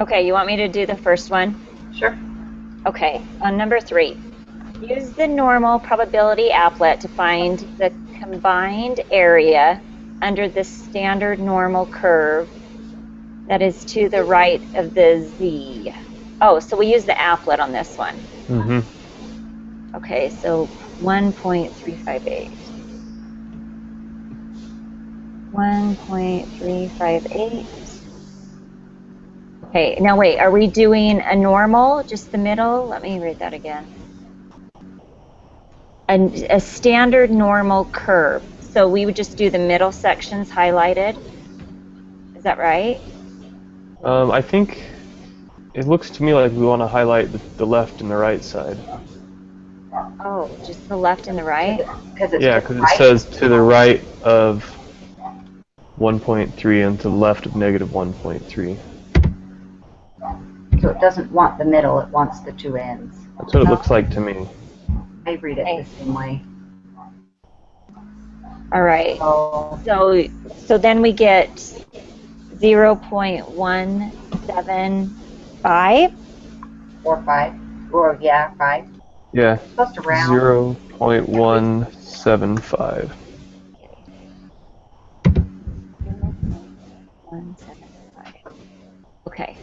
Okay, you want me to do the first one? Sure. Okay, on number 3. Use the normal probability applet to find the combined area under the standard normal curve that is to the right of the z. Oh, so we use the applet on this one. Mm-hmm. Okay, so 1.358. 1.358. Okay, now wait, are we doing a normal, just the middle? Let me read that again. A standard normal curve. So we would just do the middle sections highlighted. Is that right? I think it looks to me like we want to highlight the left and the right side. Oh, just the left and the right? Yeah, because it says to the right of 1.3 and to the left of negative 1.3. So it doesn't want the middle, it wants the two ends. That's what it looks like to me. I read it the same way. All right. So then we get 0.175. Or 5. Or, yeah, 5. Yeah. Supposed to round. 0.175. 175. Okay.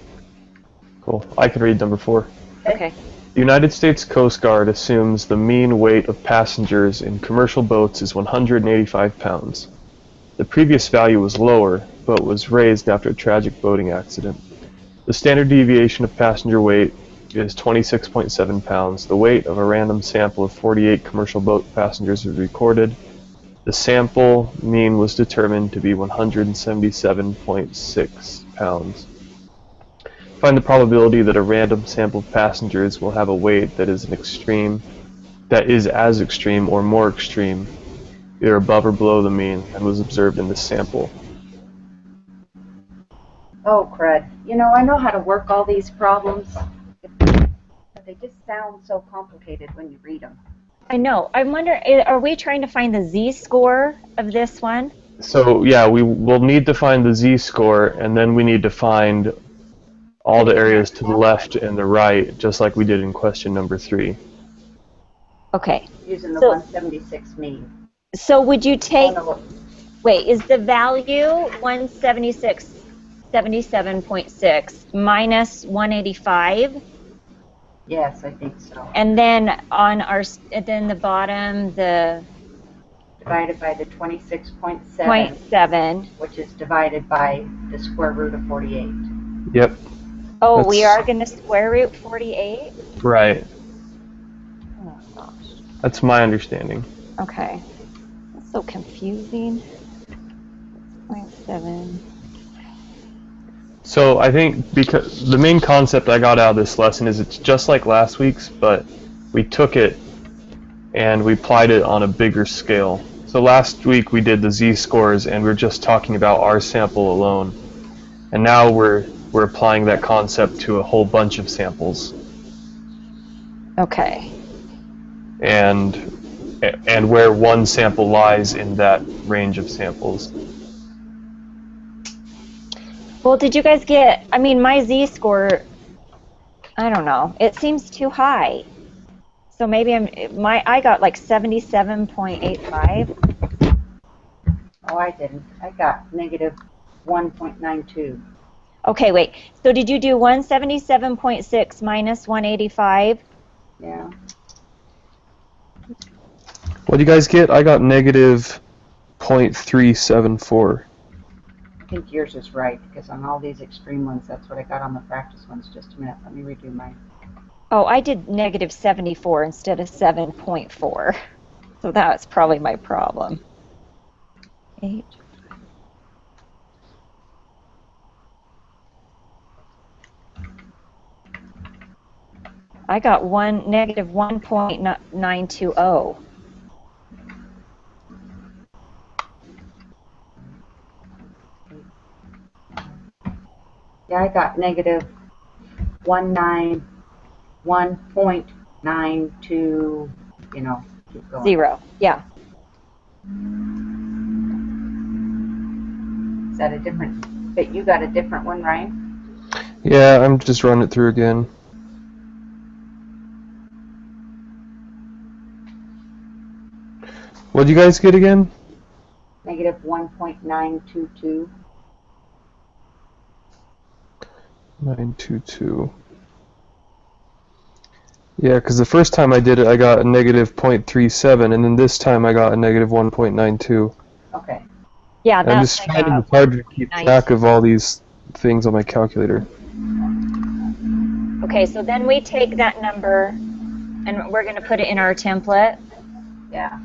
Cool. I can read number 4. Okay. The United States Coast Guard assumes the mean weight of passengers in commercial boats is 185 pounds. The previous value was lower, but was raised after a tragic boating accident. The standard deviation of passenger weight is 26.7 pounds. The weight of a random sample of 48 commercial boat passengers was recorded. The sample mean was determined to be 177.6 pounds. Find the probability that a random sample of passengers will have a weight that is as extreme or more extreme, either above or below the mean, and was observed in this sample. Oh, crud. You know, I know how to work all these problems, but they just sound so complicated when you read them. I know. I wonder, are we trying to find the z-score of this one? So, yeah, we will need to find the z-score, and then we need to find all the areas to the left and the right, just like we did in question number 3. Okay. Using the 176 mean. So would you take, wait, is the value 177.6 minus 185? Yes, I think so. And then on the bottom, divided by the 26.7, 0.7, which is divided by the square root of 48. Yep. Oh, we are going to square root 48? Right. Oh, gosh. That's my understanding. Okay. That's so confusing. 0.7. So I think because the main concept I got out of this lesson is it's just like last week's, but we took it and we applied it on a bigger scale. So last week we did the z-scores and we were just talking about our sample alone. And now we're applying that concept to a whole bunch of samples. Okay. And where one sample lies in that range of samples. Well, did you guys get, I mean, my z-score, I don't know, it seems too high. So maybe I got like 77.85. Oh, I didn't. I got negative 1.92. Okay, wait. So did you do 177.6 minus 185? Yeah. What do you guys get? I got negative 0.374. I think yours is right, because on all these extreme ones, that's what I got on the practice ones. Just a minute. Let me redo mine. Oh, I did negative 74 instead of 7.4. So that's probably my problem. 8. I got negative 1.920. Yeah, I got negative 1.92, you know, keep going. 0, yeah. Is that a different, but you got a different one, Ryan? Yeah, I'm just running it through again. What did you guys get again? Negative 1.922. 922. Yeah, because the first time I did it, I got a negative 0.37, and then this time I got a negative 1.92. Okay. Yeah, I'm that's just like finding a it hard to keep 1.92. track of all these things on my calculator. Okay, so then we take that number and we're going to put it in our template. Yeah.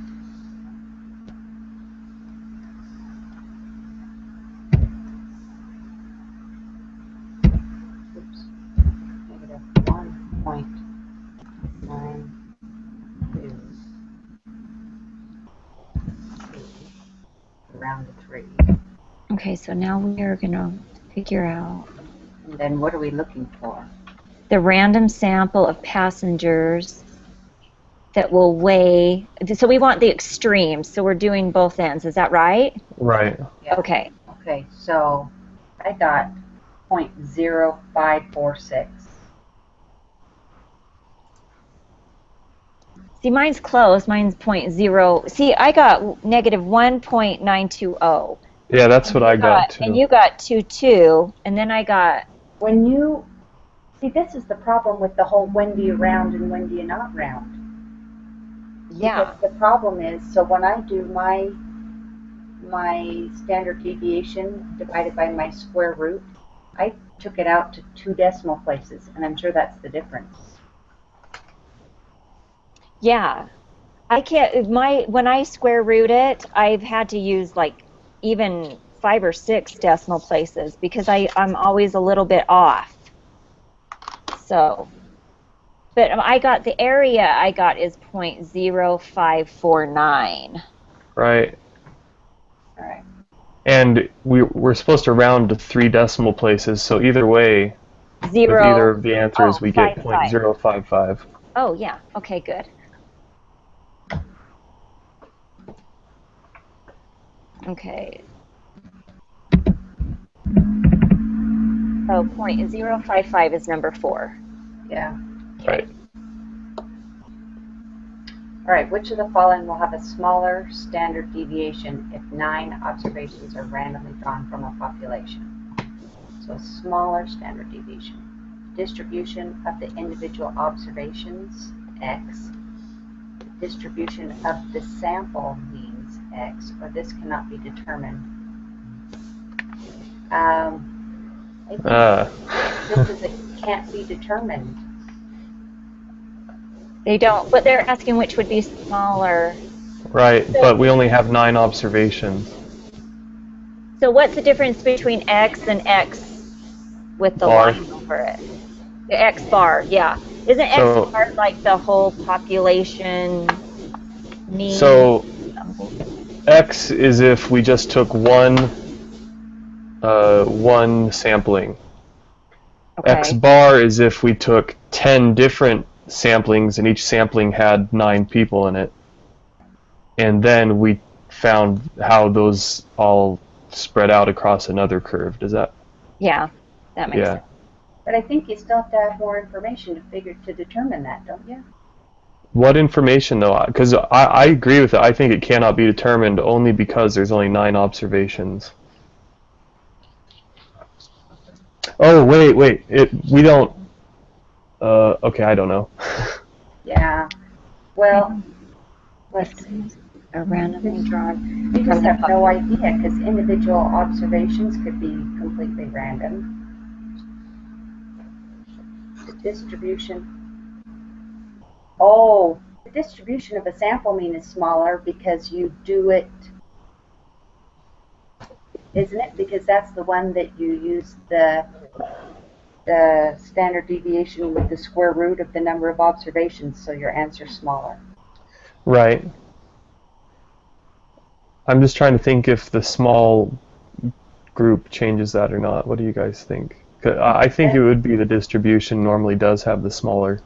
Oops. Negative 1.92. Around the 3. Okay, so now we are going to figure out And then what are we looking for? the random sample of passengers that will weigh. So we want the extremes. So we're doing both ends. Is that right? Right. Yeah. Okay. Okay, so I got 0.0546. See, mine's close. Mine's 0.0. See, I got negative 1.920. Yeah, that's what I got too. And you got 2.2, and then I got. When you see, this is the problem with the whole when do you round and when do you not round. Yeah. Because the problem is, so when I do my standard deviation divided by my square root, I took it out to 2 decimal places, and I'm sure that's the difference. Yeah. I can't. When I square root it, I've had to use like even 5 or 6 decimal places because I'm always a little bit off. So. But I got the area I got is 0.0549. Right. All right. And we're supposed to round to 3 decimal places, so either way, with either of the answers, we get 0.055. Oh, yeah. Okay, good. Okay. So 0.055 is number 4. Yeah. Right. All right, which of the following will have a smaller standard deviation if 9 observations are randomly drawn from a population? So a smaller standard deviation. Distribution of the individual observations, X. Distribution of the sample means X, or this cannot be determined. I think this is it can't be determined. They don't, but they're asking which would be smaller. Right, but we only have 9 observations. So what's the difference between X and X with the Bar. line over it? The X bar, yeah. Isn't X bar like the whole population mean? So X is if we just took one sampling. Okay. X bar is if we took 10 different samplings and each sampling had 9 people in it. And then we found how those all spread out across another curve. Does that? Yeah, that makes sense. But I think you still have to have more information to determine that, don't you? What information though? Because I agree with it. I think it cannot be determined only because there's only 9 observations. Oh wait. We don't. Okay, I don't know. Yeah. Well, let's see. A randomly drawn. We just have no idea because individual observations could be completely random. The distribution. Oh, the distribution of a sample mean is smaller because you do it, isn't it? Because that's the one that you use the standard deviation with the square root of the number of observations, so your answer's smaller. Right. I'm just trying to think if the small group changes that or not. What do you guys think? I think it would be the distribution normally does have the smaller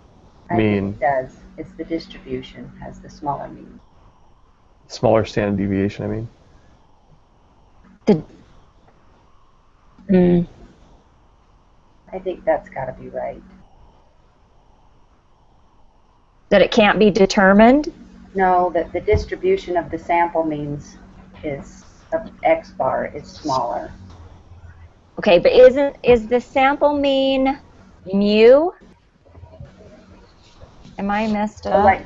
mean. I think it does. It's the distribution has the smaller mean. Smaller standard deviation, I mean. I think that's gotta be right. That it can't be determined? No, that the distribution of the sample means of X bar is smaller. Okay, but is the sample mean mu? Am I messed So up? like,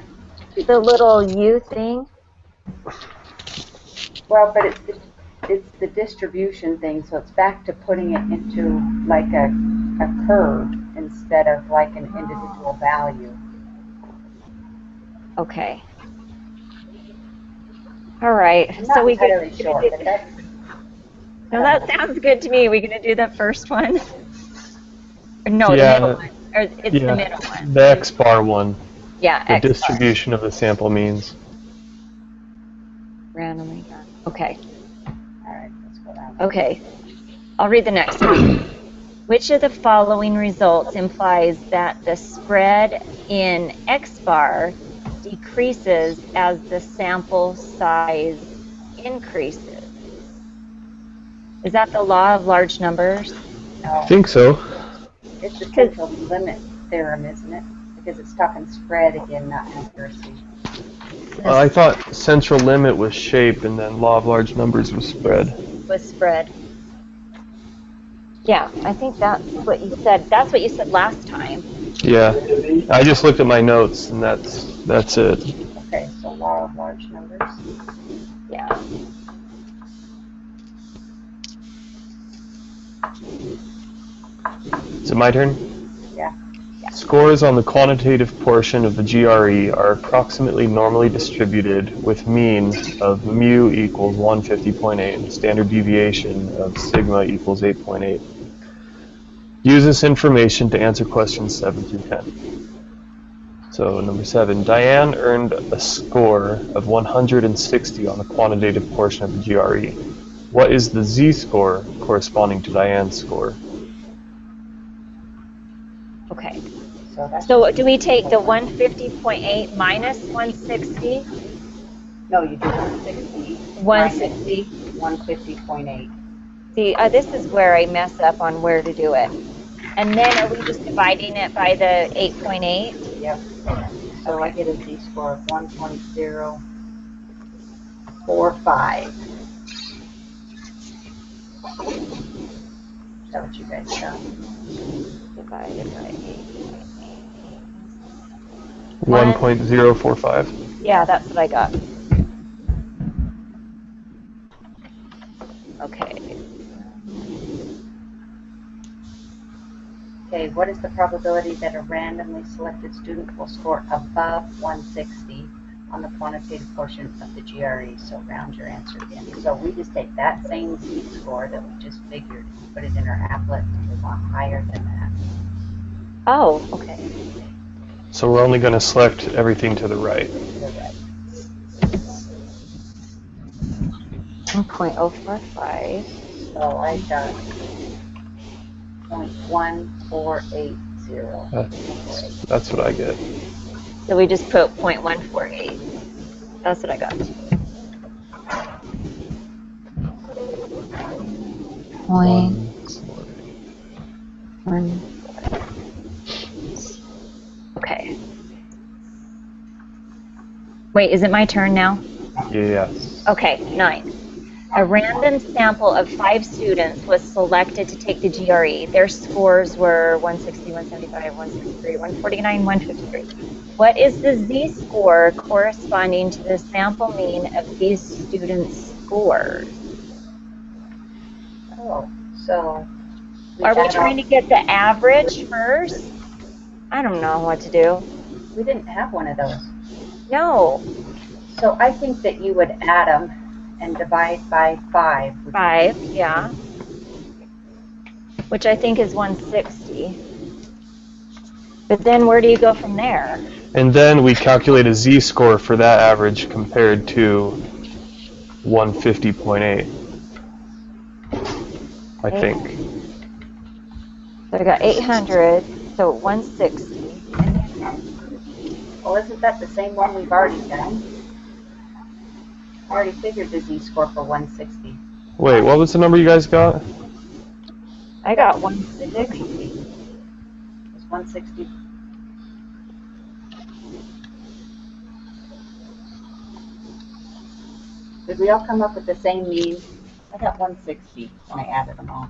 The little U thing? well, but it's the distribution thing, so it's back to putting it into like a curve instead of like an individual value. Okay. All right. I'm So not we could. entirely sure, but that's. No, that sounds good to me. We're gonna do the first one. No, the Yeah, middle one. Or it's the yeah, middle one. the X bar one, Yeah, the X bar. distribution of the sample means. Randomly done. Okay. All right, let's go down. Okay. I'll read the next one. Which of the following results implies that the spread in X bar decreases as the sample size increases? Is that the law of large numbers? I No, think so. it's the central limit theorem, isn't it? Because it's talking spread again, not accuracy. I thought central limit was shape, and then law of large numbers was spread. Was spread. Yeah, I think that's what you said. That's what you said last time. Yeah, I just looked at my notes, and that's it. Okay, so law of large numbers. Yeah. Is it my turn? Yeah. Scores on the quantitative portion of the GRE are approximately normally distributed with mean of mu equals 150.8 and standard deviation of sigma equals 8.8. Use this information to answer questions 7 through 10. So number 7, Diane earned a score of 160 on the quantitative portion of the GRE. What is the z-score corresponding to Diane's score? Okay. So that's. So do we take the 150.8 minus 160? No, you do 160. 160. 150.8. See, this is where I mess up on where to do it. And then are we just dividing it by the 8.8? Yep. So I get a z-score of 1.045. Is that what you guys got? Divided by 8.8. 1.045. Yeah, that's what I got. Okay. Okay, what is the probability that a randomly selected student will score above 160 on the quantitative portion of the GRE? So round your answer again. So we just take that same z-score that we just figured, put it in our applet, and we want higher than that. Oh, okay. So we're only going to select everything to the right. To the right. 1.045. So I got 0.1480. That's what I get. So we just put 0.148. That's what I got. Point 1. Okay. Wait, is it my turn now? Yes. Okay, 9. A random sample of 5 students was selected to take the GRE. Their scores were 160, 175, 163, 149, 153. What is the z-score corresponding to the sample mean of these students' scores? Oh, so. Are we trying to get the average first? I don't know what to do. We didn't have one of those. No. So I think that you would add them and divide by 5. 5, yeah. Which I think is 160. But then where do you go from there? And then we calculate a z-score for that average compared to 150.8, I think. So I got 800, so 160. Well, isn't that the same one we've already done? I already figured the z-score for 160. Wait, what was the number you guys got? I got 160. 160. Did we all come up with the same mean? I got 160 when I added them all.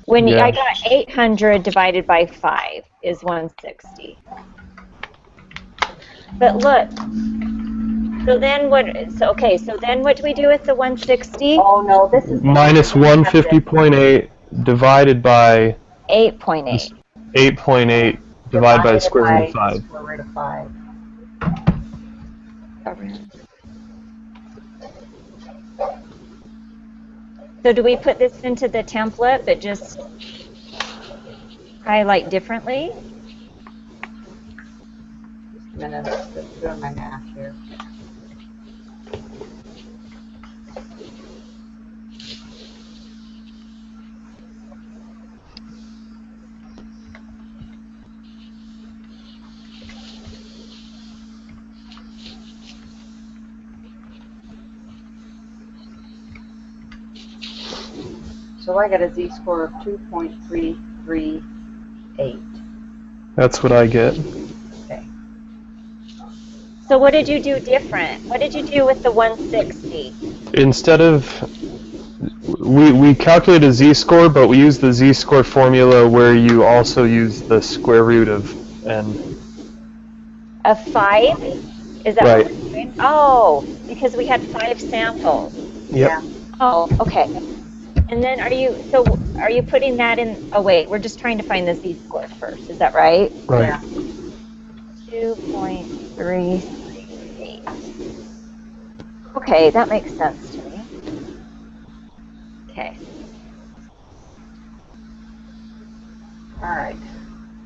When Yeah. I got 800 divided by 5 is 160. But look, so then what? So then what do we do with the 160? Oh no, this is Minus 150.8 divided by 8.8. 8.8 divided by the square root of 5. Square root of 5. So do we put this into the template but just highlight differently? Just a minute, I'm just doing my math here. So I got a z-score of 2.338. That's what I get. Okay. So what did you do different? What did you do with the 160? Instead of we calculate a z-score, but we use the z-score formula where you also use the square root of n. Of 5? Is that Right. what we're doing? Oh, because we had 5 samples. Yep. Yeah. Oh, okay. And then are you putting that in? Oh wait, we're just trying to find the z-score first. Is that right? Right. Yeah. 2.338. Okay, that makes sense to me. Okay. All right.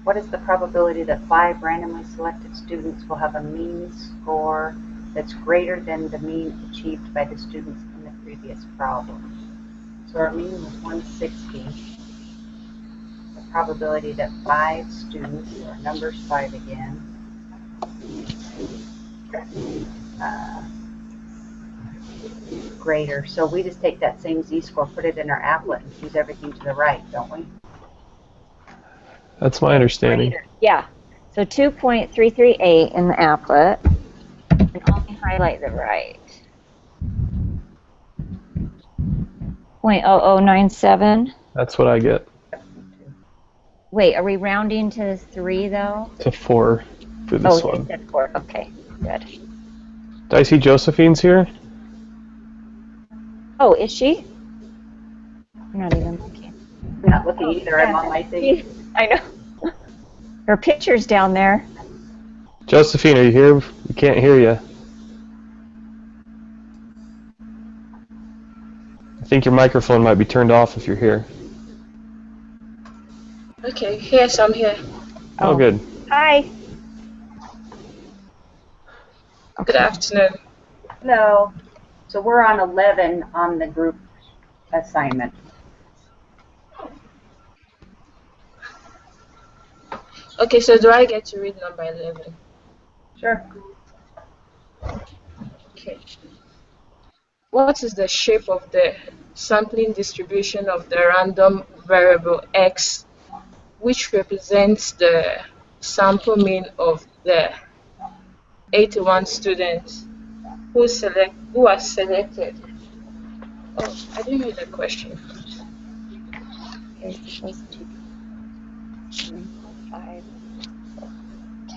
What is the probability that 5 randomly selected students will have a mean score that's greater than the mean achieved by the students in the previous problem? So our mean was 160. The probability that 5 students, or numbers 5 again, greater. So we just take that same z-score, put it in our applet, and choose everything to the right, don't we? That's my understanding. Yeah. So 2.338 in the applet, and only highlight the right. 0.0097. That's what I get. Wait, are we rounding to 3 though? To 4 for this Oh, they one. said 4. Okay, good. Do I see Josephine's here? Oh, is she? I'm not even looking. I'm not looking either. I'm on my thing. I know. Her picture's down there. Josephine, are you here? We can't hear you. I think your microphone might be turned off if you're here. Okay, yes, I'm here. Oh, good. Hi. Good afternoon. Hello. So we're on 11 on the group assignment. Okay, so do I get to read number 11? Sure. Okay. What is the shape of the sampling distribution of the random variable x, which represents the sample mean of the 81 students who are selected? Oh, I didn't read the question.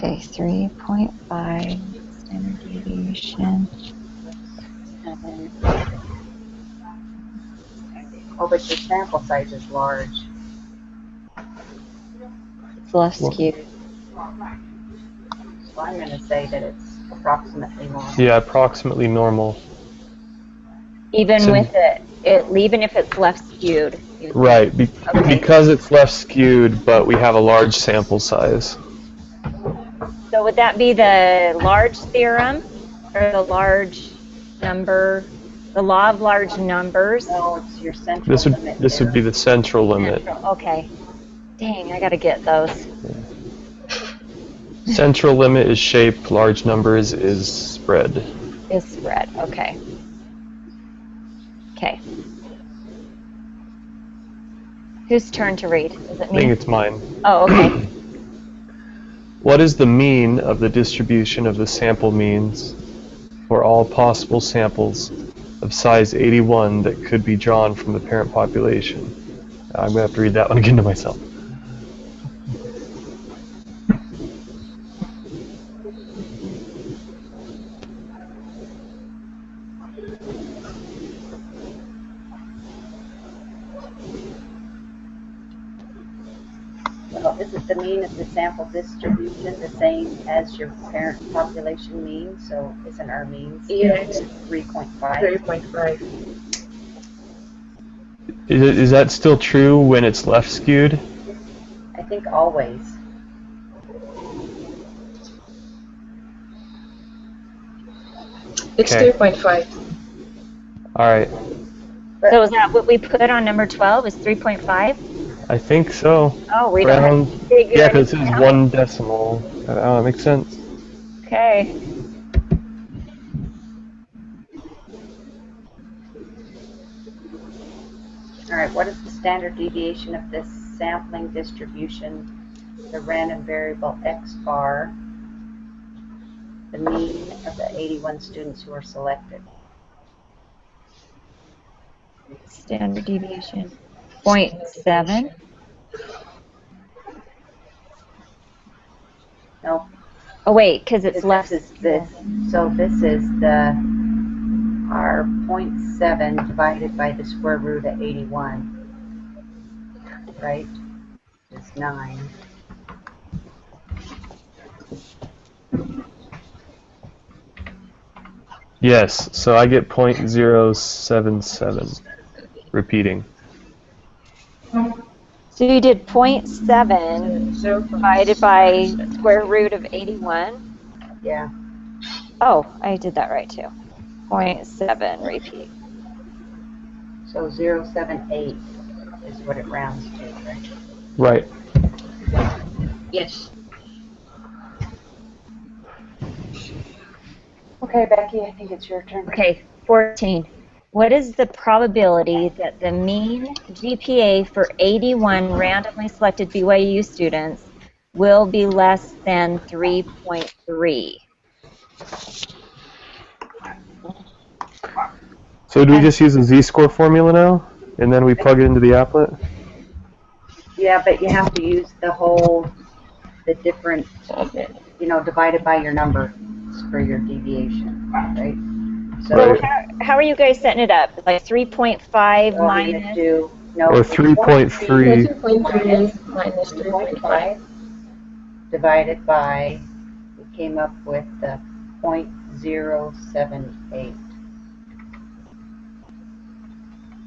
Okay, 3.5 standard deviation. 7. Oh, but your sample size is large. It's less skewed. So I'm going to say that it's approximately normal. Yeah, approximately normal. Even So- with even if it's less skewed. Right, Okay. because it's less skewed, but we have a large sample size. So would that be the large theorem or the large number, the law of large numbers? No, it's your central This limit. would be the central limit. Okay. Dang, I gotta get those. Central limit is shape, large numbers is spread. Is spread. Okay. Okay. Whose turn to read? Is it I think me? it's mine. Oh, okay. What is the mean of the distribution of the sample means for all possible samples of size 81 that could be drawn from the parent population? I'm going to have to read that one again to myself. Well, isn't the mean of the sample distribution the same as your parent population mean? So isn't our mean still Yes. 3.5? 3.5. Is that still true when it's left skewed? I think always. It's Okay. 3.5. All right. So is that what we put on number 12 is 3.5? I think so. Oh, we don't have Round. to figure Yeah, because it anything says out. 1 decimal. That makes sense. Okay. All right, what is the standard deviation of this sampling distribution, the random variable x bar, the mean of the 81 students who are selected? Standard deviation. 0.7. No, Oh, wait, because it's less. this is this. So this is our 0.7 divided by the square root of 81, right? It's 9. Yes, so I get 0.077. Repeating. So you did 0.7 divided by square root of 81. Yeah. Oh, I did that right too. 0.7 repeat. So 0.78 is what it rounds to, right? Right. Yes. Okay, Becky, I think it's your turn. Okay, 14. What is the probability that the mean GPA for 81 randomly selected BYU students will be less than 3.3? So do we just use the z-score formula now, and then we plug it into the applet? Yeah, but you have to use the different, divided by your number for your deviation, right? So Right. How are you guys setting it up? Like 3.5 we're gonna minus? do, no, Or it's 3.3. 2.3 minus 3.5. 3.5 divided by, we came up with the 0.078.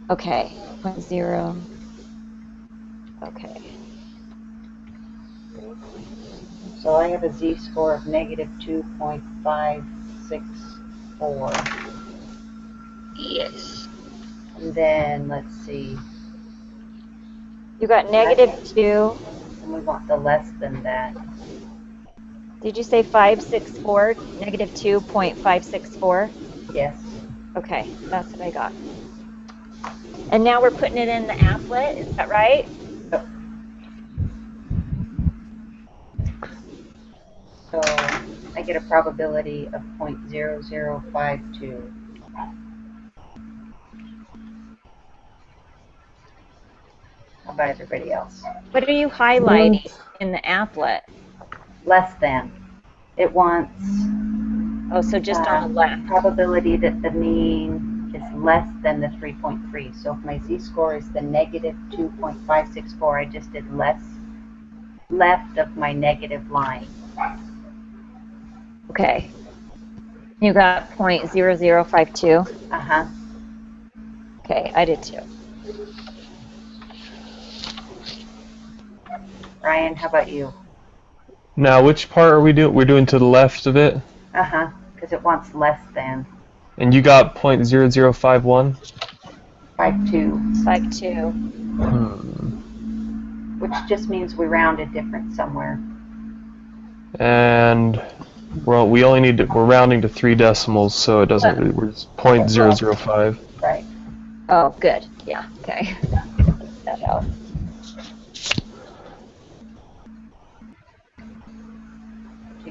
Okay, 0.0. Okay. So I have a z-score of negative 2.564. Yes. And then, let's see, You got -2. and we want the less than that. Did you say 564? -2.564? Yes. Okay, that's what I got. And now we're putting it in the applet, is that right? So I get a probability of 0.0052. How about everybody else? What are you highlighting in the applet? Less than. It wants Oh, so just on the left. probability that the mean is less than the 3.3. So if my z-score is the negative 2.564, I just did left of my negative line. Okay. You got 0.0052. Uh-huh. Okay, I did too. Ryan, how about you? Now, which part are we doing? We're doing to the left of it, Uh-huh, because it wants less than and you got 0.0051. 5.2, 5.2. which just means we rounded different somewhere. And we only need to, we're rounding to 3 decimals, so it doesn't really, we're just 0.005. Right. Oh, good. Yeah, okay. That helps.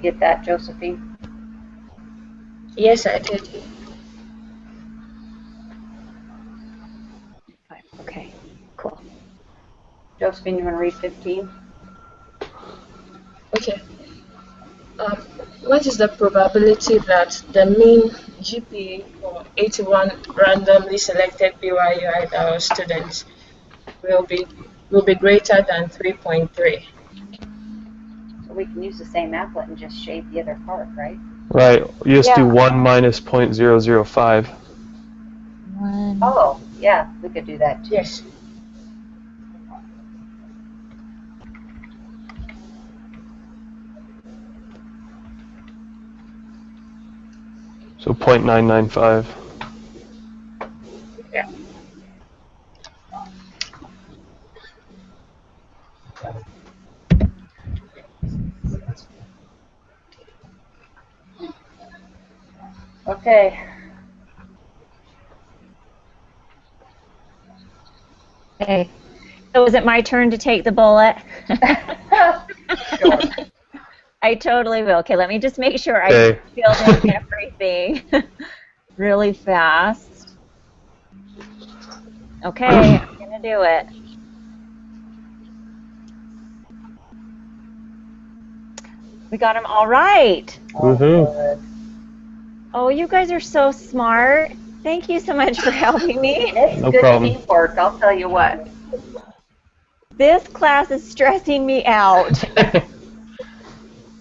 You get that, Josephine? Yes, I did. Okay, cool. Josephine, you want to read 15? Okay. What is the probability that the mean GPA for 81 randomly selected BYU Idaho students will be greater than 3.3? So we can use the same applet and just shade the other part, right? Right. You just do Yeah. 1 minus 0.005. One. Oh, yeah, we could do that too. Yes. So 0.995. Yeah. Okay. Okay. So is it my turn to take the bullet? Sure. I totally will. Okay, let me just make sure I Okay. filled in everything really fast. Okay, I'm gonna do it. We got them all right. Woohoo. Oh, you guys are so smart. Thank you so much for helping me. It's No good problem. teamwork, I'll tell you what. This class is stressing me out.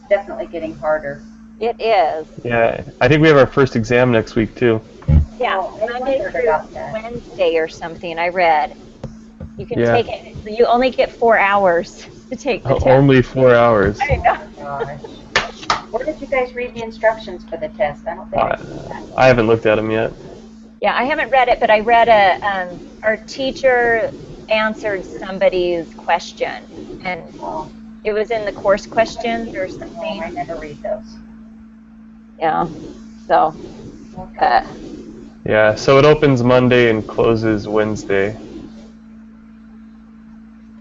Definitely getting harder. It is. Yeah, I think we have our first exam next week too. Yeah, Oh, I Monday wondered through about that. Wednesday or something, I read. You can Yeah. take it, you only get 4 hours to take the test. Only 4 hours. I know. Gosh. Where did you guys read the instructions for the test? I don't think I did that. I haven't looked at them yet. Yeah, I haven't read it, but I read our teacher answered somebody's question, and Oh, it was in the course questions or no, I something. never read those. Yeah, so, Okay. Yeah, so it opens Monday and closes Wednesday.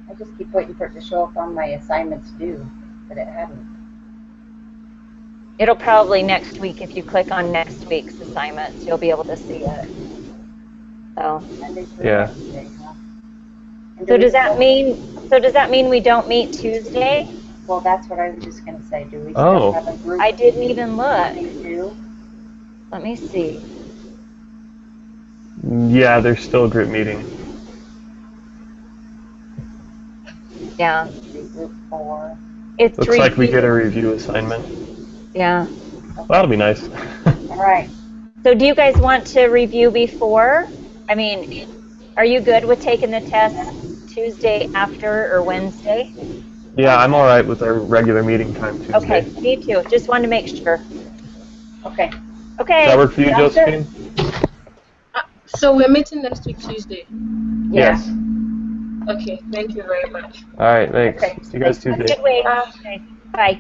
I just keep waiting for it to show up on my assignments due, but it hadn't. it'll probably next week, if you click on next week's assignments, you'll be able to see it. So, Monday through Yeah. Wednesday, huh? And so do we does that still- mean we don't meet Tuesday? Well, that's what I was just gonna say. Do we Oh. still have a group? I didn't even look. meeting due? Let me see. Yeah, there's still a group meeting. Yeah, Group 4. it's Looks like we get a review. review assignment. Yeah. Well, that'll be nice. All right. So do you guys want to review before? I mean, are you good with taking the test Tuesday after or Wednesday? Yeah, I'm all right with our regular meeting time Tuesday. Okay, me too. Just wanted to make sure. Okay. Okay. Does that work for you, Sounds good. Josephine? So we're meeting next week Tuesday. Yeah. Yes. Okay, thank you very much. All right, thanks. Okay. See you guys Tuesday. Good way. Okay. Bye.